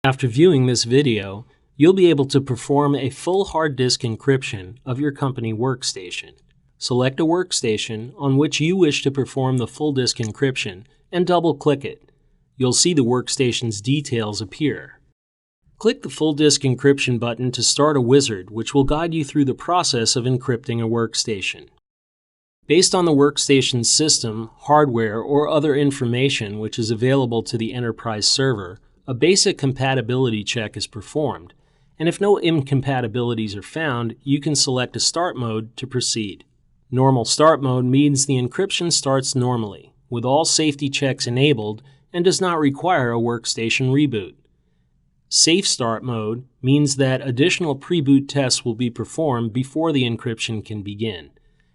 After viewing this video, you'll be able to perform a full hard disk encryption of your company workstation. Select a workstation on which you wish to perform the full disk encryption and double-click it. You'll see the workstation's details appear. Click the Full Disk Encryption button to start a wizard which will guide you through the process of encrypting a workstation. Based on the workstation's system, hardware, or other information which is available to the enterprise server, a basic compatibility check is performed, and if no incompatibilities are found, you can select a start mode to proceed. Normal start mode means the encryption starts normally, with all safety checks enabled, and does not require a workstation reboot. Safe start mode means that additional pre-boot tests will be performed before the encryption can begin,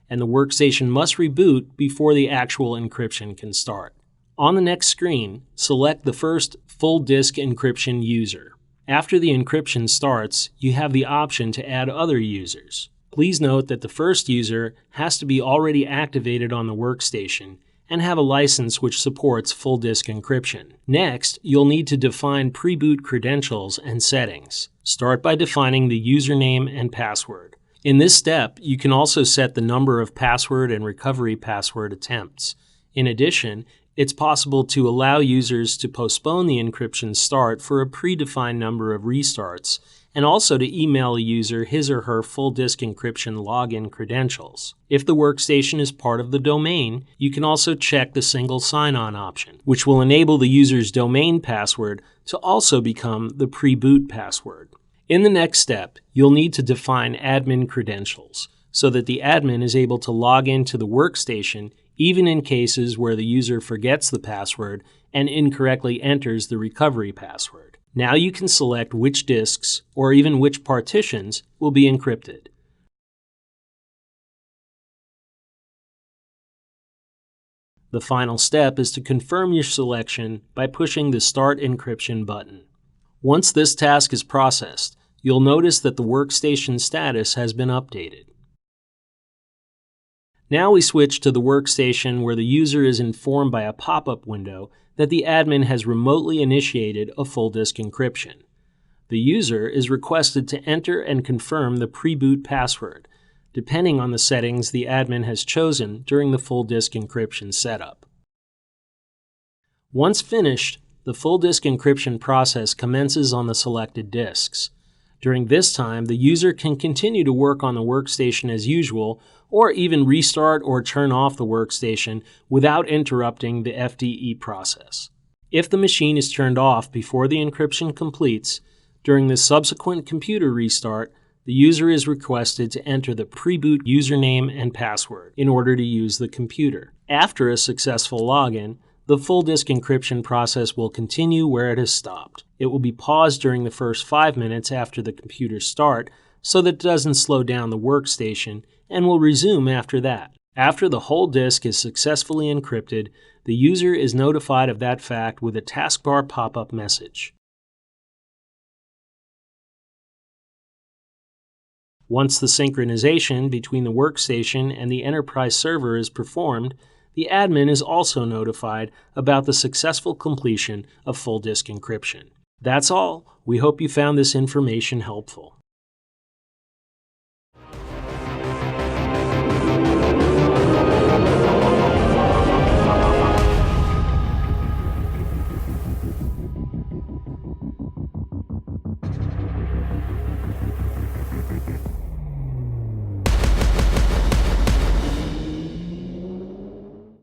and the workstation must reboot before the actual encryption can start. On the next screen, select the first full disk encryption user. After the encryption starts, you have the option to add other users. Please note that the first user has to be already activated on the workstation and have a license which supports full disk encryption. Next, you'll need to define pre-boot credentials and settings. Start by defining the username and password. In this step, you can also set the number of password and recovery password attempts. In addition, it's possible to allow users to postpone the encryption start for a predefined number of restarts, and also to email a user his or her full disk encryption login credentials. If the workstation is part of the domain, you can also check the single sign-on option, which will enable the user's domain password to also become the pre-boot password. In the next step, you'll need to define admin credentials, so that the admin is able to log into the workstation even in cases where the user forgets the password and incorrectly enters the recovery password. Now you can select which disks, or even which partitions, will be encrypted. The final step is to confirm your selection by pushing the Start Encryption button. Once this task is processed, you'll notice that the workstation status has been updated. Now we switch to the workstation where the user is informed by a pop-up window that the admin has remotely initiated a full disk encryption. The user is requested to enter and confirm the pre-boot password, depending on the settings the admin has chosen during the full disk encryption setup. Once finished, the full disk encryption process commences on the selected disks. During this time, the user can continue to work on the workstation as usual, or even restart or turn off the workstation without interrupting the FDE process. If the machine is turned off before the encryption completes, during the subsequent computer restart, the user is requested to enter the pre-boot username and password in order to use the computer. After a successful login, the full disk encryption process will continue where it has stopped. It will be paused during the first 5 minutes after the computer start so that it doesn't slow down the workstation, and will resume after that. After the whole disk is successfully encrypted, the user is notified of that fact with a taskbar pop-up message. Once the synchronization between the workstation and the enterprise server is performed, the admin is also notified about the successful completion of full disk encryption. That's all. We hope you found this information helpful.